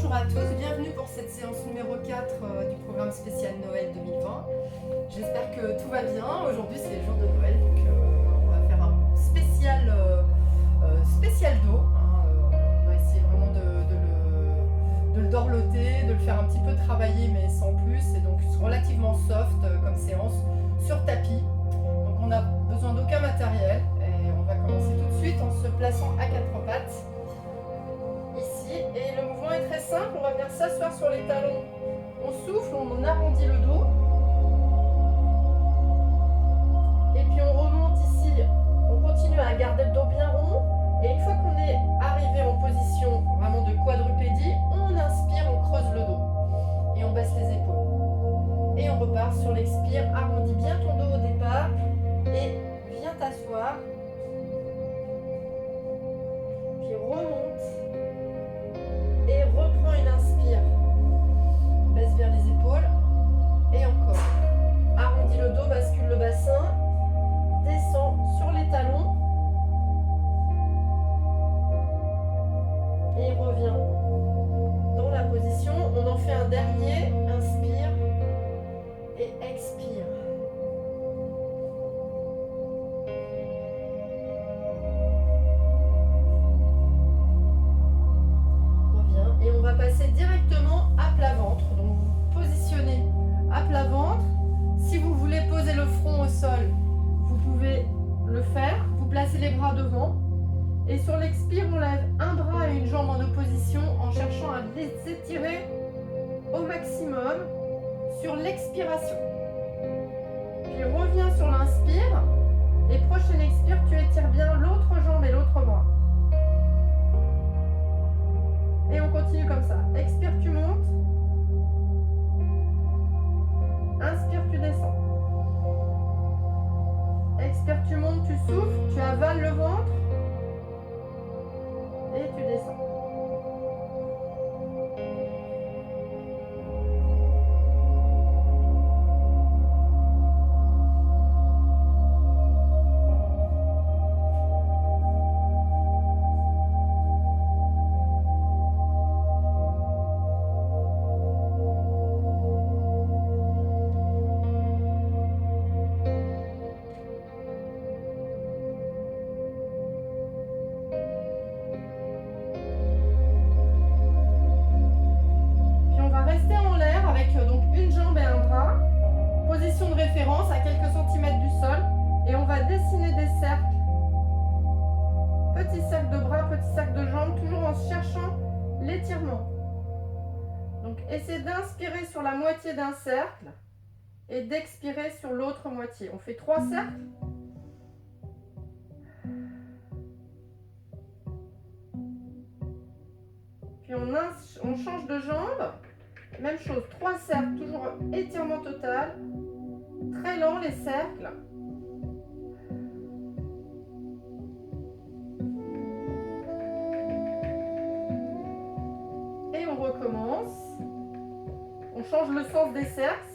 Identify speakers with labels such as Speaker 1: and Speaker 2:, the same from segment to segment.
Speaker 1: Bonjour à tous, bienvenue pour cette séance numéro 4 du programme spécial Noël 2020. J'espère que tout va bien. Aujourd'hui c'est le jour de Noël, donc on va faire un spécial dos. On va essayer vraiment de le dorloter, de le faire un petit peu travailler mais sans plus. Et donc relativement soft comme séance sur tapis. Donc on n'a besoin d'aucun matériel et on va commencer tout de suite en se plaçant à quatre pattes. Et le mouvement est très simple, on va venir s'asseoir sur les talons, on souffle, on arrondit le dos. Et puis on remonte ici, on continue à garder le dos bien rond. Et une fois qu'on est arrivé en position vraiment de quadrupédie, on inspire, on creuse le dos. Et on baisse les épaules. Et on repart sur l'expire, arrondis bien ton dos au départ. Et viens t'asseoir. Puis remonte. Et reprends une inspire. Baisse vers les épaules. Et encore. Arrondis le dos, bascule le bassin. Descends sur les talons. Et reviens dans la position. On en fait un dernier. Inspire. Et expire. Et on va passer directement à plat ventre. Donc vous positionnez à plat ventre. Si vous voulez poser le front au sol, vous pouvez le faire. Vous placez les bras devant. Et sur l'expire, on lève un bras et une jambe en opposition en cherchant à les étirer au maximum sur l'expiration. Puis reviens sur l'inspire. Et prochaine expire, tu étires bien l'autre jambe et l'autre bras. Et on continue comme ça. Expire, tu montes. Inspire, tu descends. Expire, tu montes, tu souffles, tu avales le ventre. Et tu descends. Position de référence à quelques centimètres du sol et on va dessiner des cercles. Petit cercle de bras, petit cercle de jambes, toujours en cherchant l'étirement. Donc essayez d'inspirer sur la moitié d'un cercle et d'expirer sur l'autre moitié. On fait 3 cercles. Puis on change de jambe. Même chose, 3 cercles, toujours étirement total. Très lent les cercles. Et on recommence. On change le sens des cercles.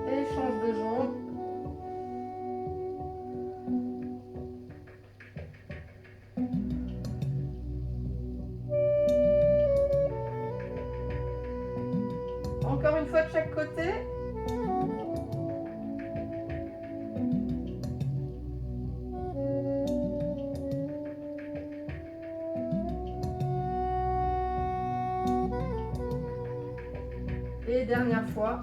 Speaker 1: Et change de jambe. Encore une fois de chaque côté. Et dernière fois.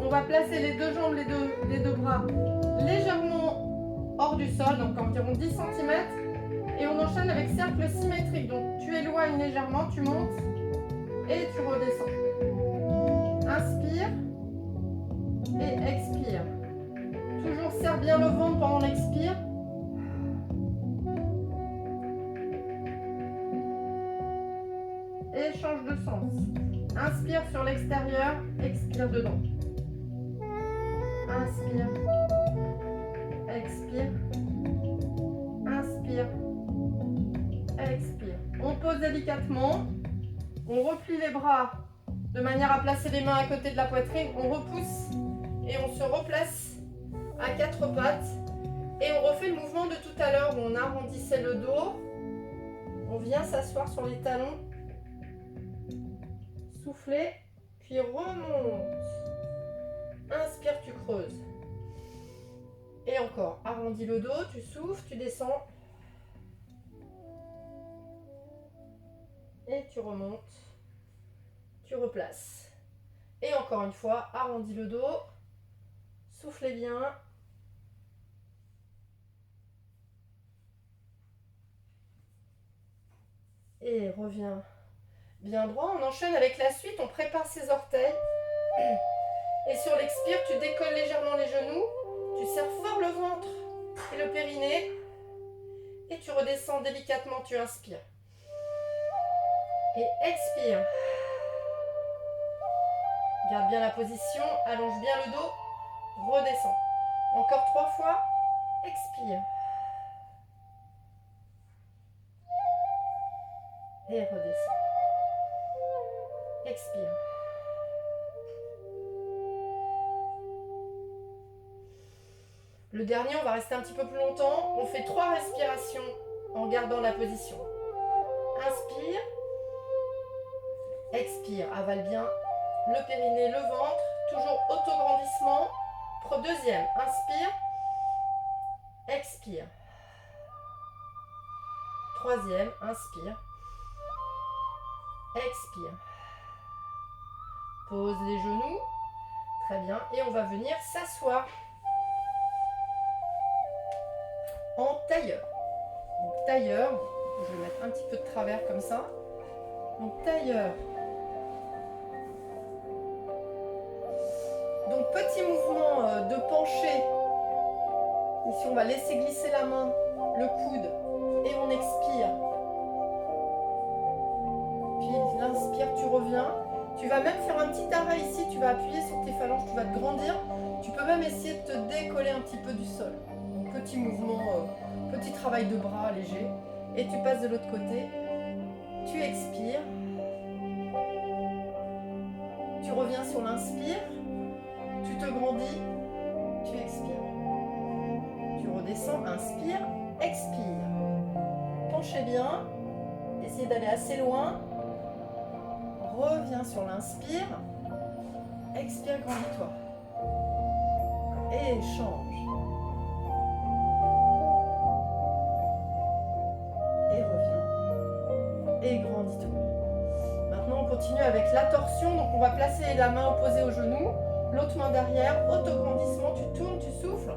Speaker 1: On va placer les deux jambes, les deux bras légèrement hors du sol, donc environ 10 cm. Et on enchaîne avec cercle symétrique. Donc tu éloignes légèrement, tu montes et tu redescends. Inspire et expire. Toujours serre bien le ventre pendant l'expire. Et change de sens. Inspire sur l'extérieur, expire dedans. Inspire, expire. délicatement. On replie les bras de manière à placer les mains à côté de la poitrine. On repousse et on se replace à quatre pattes. Et on refait le mouvement de tout à l'heure où on arrondissait le dos. On vient s'asseoir sur les talons. Souffler, puis remonte. Inspire, tu creuses. Et encore, arrondis le dos, tu souffles, tu descends. Et tu remontes. Tu replaces. Et encore une fois, arrondis le dos. Soufflez bien. Et reviens bien droit. On enchaîne avec la suite. On prépare ses orteils. Et sur l'expire, tu décolles légèrement les genoux. Tu serres fort le ventre et le périnée. Et tu redescends délicatement. Tu inspires. Et expire. Garde bien la position. Allonge bien le dos. Redescends. Encore 3 fois. Expire. Et redescends. Expire. Le dernier, on va rester un petit peu plus longtemps. On fait 3 respirations en gardant la position. Inspire. Expire. Avale bien le périnée, le ventre. Toujours autograndissement. Deuxième. Inspire. Expire. Troisième. Inspire. Expire. Pose les genoux. Très bien. Et on va venir s'asseoir en tailleur. Donc tailleur, je vais mettre un petit peu de travers comme ça. Donc tailleur. Donc petit mouvement de pencher. Ici on va laisser glisser la main, le coude et on expire. Puis l'inspire, tu reviens. Tu vas même faire un petit arrêt ici, tu vas appuyer sur tes phalanges, tu vas te grandir. Tu peux même essayer de te décoller un petit peu du sol. Donc petit mouvement, petit travail de bras léger. Et tu passes de l'autre côté. Tu expires. Tu reviens sur l'inspire. Tu te grandis. Tu expires. Tu redescends, inspire, expire. Penchez bien. Essayez d'aller assez loin. Reviens sur l'inspire. Expire, grandis-toi. Et change. Et reviens. Et grandis-toi. Maintenant, on continue avec la torsion. Donc, on va placer la main opposée au genou. L'autre main derrière. Autograndissement. Tu tournes, tu souffles.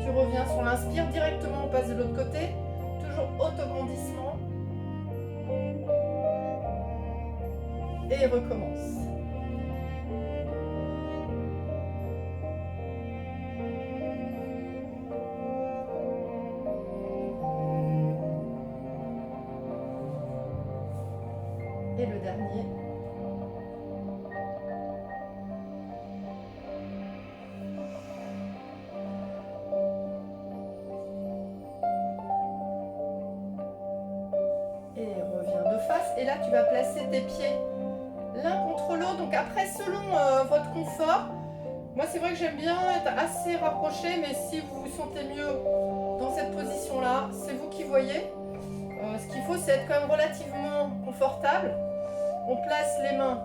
Speaker 1: Tu reviens sur l'inspire. Directement, on passe de l'autre côté. Toujours autograndissement. Et recommence. Et le dernier. Et reviens de face. Et là, tu vas placer tes pieds l'un contre l'autre. Donc après, selon votre confort, moi c'est vrai que j'aime bien être assez rapproché, mais si vous vous sentez mieux dans cette position-là, c'est vous qui voyez. Ce qu'il faut, c'est être quand même relativement confortable. On place les mains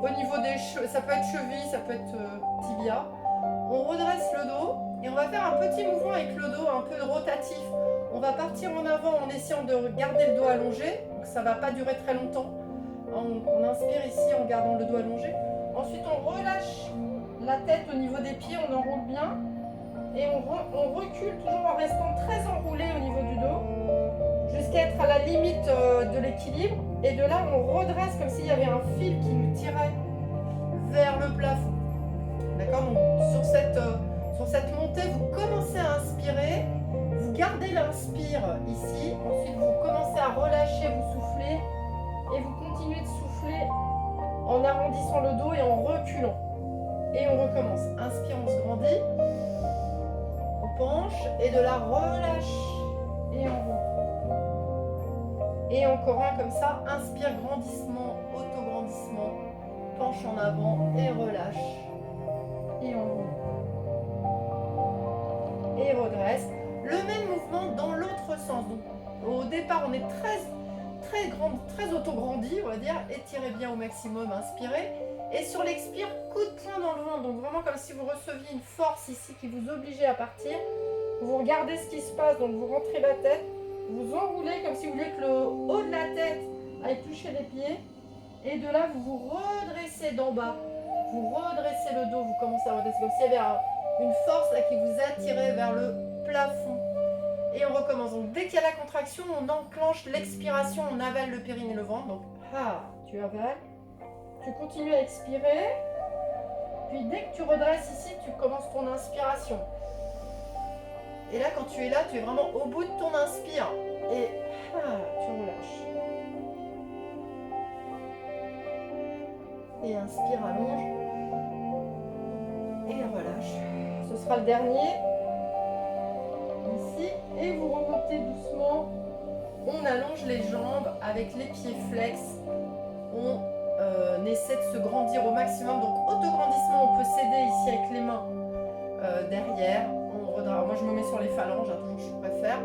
Speaker 1: au niveau des chevilles, ça peut être cheville, ça peut être tibia. On redresse le dos et on va faire un petit mouvement avec le dos, un peu rotatif. On va partir en avant en essayant de garder le dos allongé, donc ça ne va pas durer très longtemps. On inspire ici en gardant le dos allongé. Ensuite, on relâche la tête au niveau des pieds, on enroule bien. Et on recule toujours en restant très enroulé au niveau du dos, jusqu'à être à la limite de l'équilibre. Et de là, on redresse comme s'il y avait un fil qui nous tirait vers le plafond. D'accord? Donc, sur cette montée, vous commencez à inspirer. Vous gardez l'inspire ici. Ensuite, vous commencez à relâcher, vous soufflez. Et vous continuez de souffler en arrondissant le dos et en reculant. Et on recommence. Inspire, on se grandit. On penche et de là relâche. et enroule. Et encore un comme ça, inspire, grandissement, auto-grandissement, penche en avant et relâche. Et enroule. Et redresse. Le même mouvement dans l'autre sens. Donc, au départ, on est très auto-grandi, on va dire. Étirez bien au maximum, inspirez. Et sur l'expire, coup de poing dans le ventre. Donc vraiment comme si vous receviez une force ici qui vous obligeait à partir. Vous regardez ce qui se passe, donc vous rentrez la tête. Vous enroulez comme si vous vouliez que le haut de la tête aille toucher les pieds. Et de là, vous vous redressez d'en bas. Vous redressez le dos, vous commencez à redresser. Comme s'il y avait une force là, qui vous attirait vers le plafond. Et on recommence. Donc dès qu'il y a la contraction, on enclenche l'expiration, on avale le périnée et le ventre. Donc tu avales. Tu continues à expirer. Puis dès que tu redresses ici, tu commences ton inspiration. Et là, quand tu es là, tu es vraiment au bout de ton inspire. Et tu relâches. Et inspire, allonge. Et relâche. Ce sera le dernier. Ici. Et vous remontez doucement. On allonge les jambes avec les pieds flex. On essaie de se grandir au maximum. Donc, autograndissement, on peut s'aider ici avec les mains derrière. Moi, je me mets sur les phalanges, je préfère.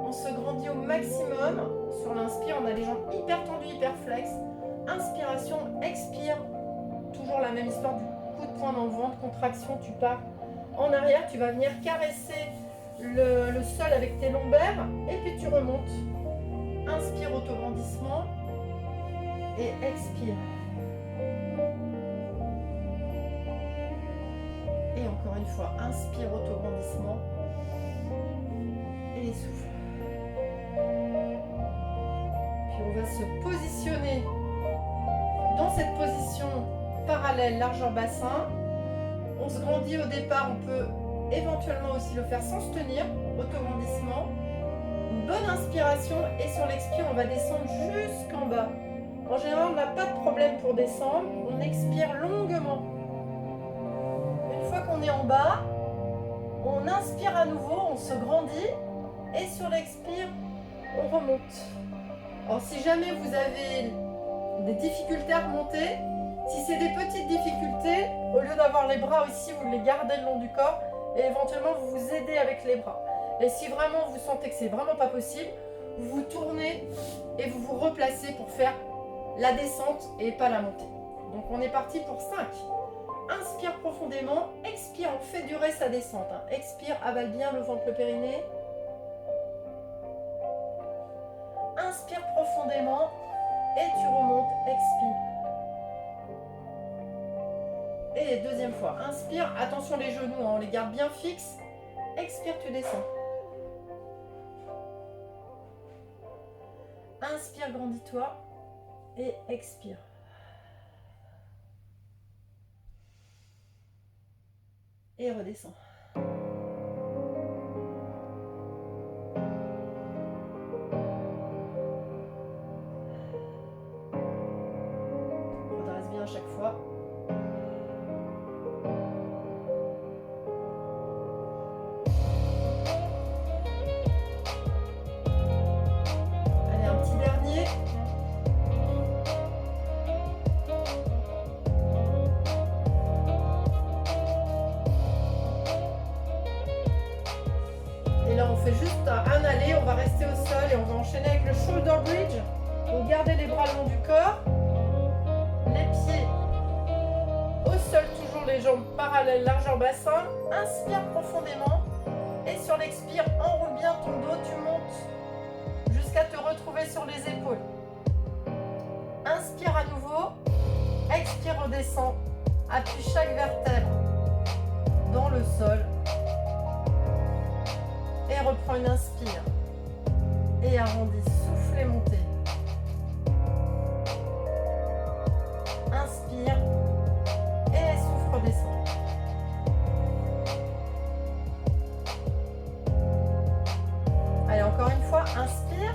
Speaker 1: On se grandit au maximum. Sur l'inspire, on a les jambes hyper tendues, hyper flex. Inspiration, expire. Toujours la même histoire du coup de poing dans le ventre. Contraction, tu pars en arrière. Tu vas venir caresser le sol avec tes lombaires. Et puis, tu remontes. Inspire, autograndissement. Et expire. Et encore une fois, inspire, autograndissement. Et souffle. Puis on va se positionner dans cette position parallèle, largeur bassin. On se grandit au départ, on peut éventuellement aussi le faire sans se tenir, autograndissement. Une bonne inspiration et sur l'expire, on va descendre jusqu'en bas. En général, on n'a pas de problème pour descendre, on expire longuement. Une fois qu'on est en bas, on inspire à nouveau, on se grandit et sur l'expire, on remonte. Alors si jamais vous avez des difficultés à remonter, si c'est des petites difficultés, au lieu d'avoir les bras ici, vous les gardez le long du corps et éventuellement vous vous aidez avec les bras. Et si vraiment vous sentez que c'est vraiment pas possible, vous vous tournez et vous vous replacez pour faire la descente et pas la montée. Donc on est parti pour 5. Inspire profondément, expire, on fait durer sa descente. Expire, avale bien le ventre, le périnée. Inspire profondément et tu remontes, expire. Et deuxième fois, inspire, attention les genoux, on les garde bien fixes. Expire, tu descends. Inspire, grandis-toi et expire. Et redescends. Redresse bien à chaque fois. Allez, un petit dernier. Juste un aller, on va rester au sol et on va enchaîner avec le shoulder bridge. Donc gardez les bras le long du corps, les pieds au sol, toujours les jambes parallèles, largeur bassin. Inspire profondément et sur l'expire, enroule bien ton dos, tu montes jusqu'à te retrouver sur les épaules. Inspire à nouveau, expire, redescend, appuie chaque vertèbre dans le sol. Et reprends une inspire. Et arrondis, souffle et montez. Inspire. Et souffle, redescend. Allez, encore une fois, inspire.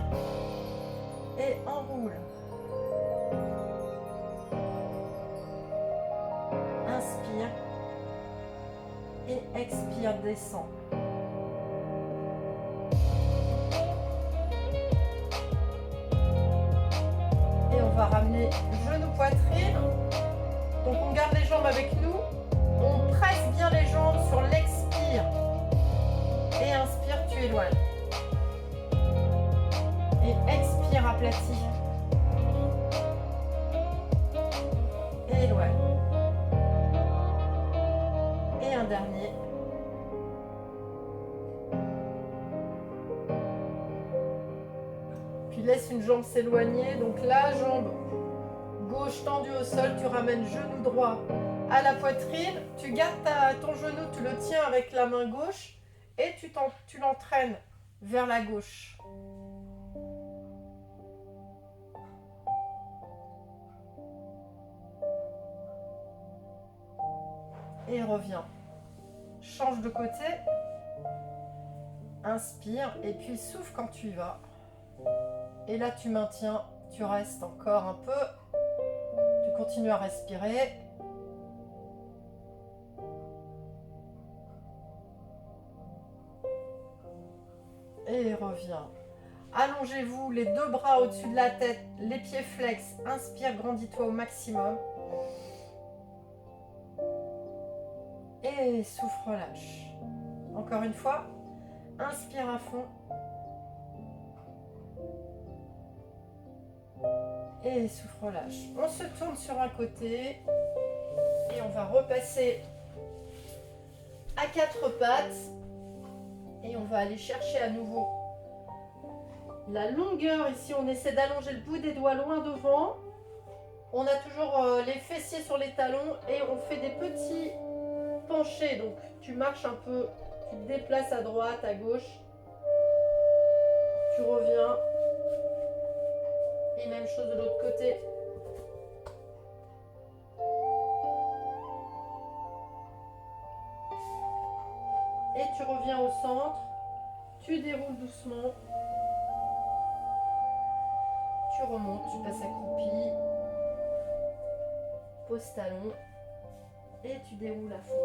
Speaker 1: Et enroule. Inspire. Et expire, descend. genou, poitrine. Donc on garde les jambes avec nous. On presse bien les jambes sur l'expire. Et inspire, tu éloignes. Et expire, aplati. Et éloigne. Et un dernier. Puis laisse une jambe s'éloigner. Donc la jambe gauche tendue au sol, tu ramènes genou droit à la poitrine. Tu gardes ton genou, tu le tiens avec la main gauche et tu l'entraînes vers la gauche. Et reviens. Change de côté. Inspire et puis souffle quand tu y vas. Et là tu maintiens, tu restes encore un peu. Tu continues à respirer. Et reviens. Allongez-vous, les deux bras au-dessus de la tête, les pieds flex. Inspire, grandis-toi au maximum. Et souffle, relâche. Encore une fois, inspire à fond. Et souffle, relâche. On se tourne sur un côté et on va repasser à quatre pattes. Et on va aller chercher à nouveau la longueur. Ici, on essaie d'allonger le bout des doigts loin devant. On a toujours les fessiers sur les talons et on fait des petits penchés. Donc, tu marches un peu, tu te déplaces à droite, à gauche. Tu reviens. Et même chose de l'autre côté. Et tu reviens au centre, tu déroules doucement, tu remontes, tu passes accroupi, pose talon et tu déroules à fond.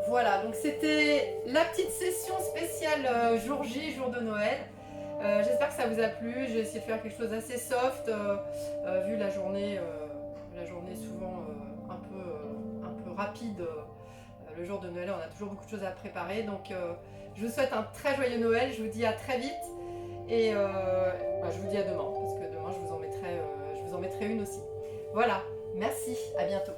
Speaker 1: Voilà, donc c'était la petite session spéciale jour J, jour de Noël. J'espère que ça vous a plu. J'ai essayé de faire quelque chose d'assez soft, vu la journée souvent un peu rapide. Le jour de Noël, on a toujours beaucoup de choses à préparer. Donc, je vous souhaite un très joyeux Noël. Je vous dis à très vite. Et je vous dis à demain. Parce que demain, je vous en mettrai une aussi. Voilà. Merci. À bientôt.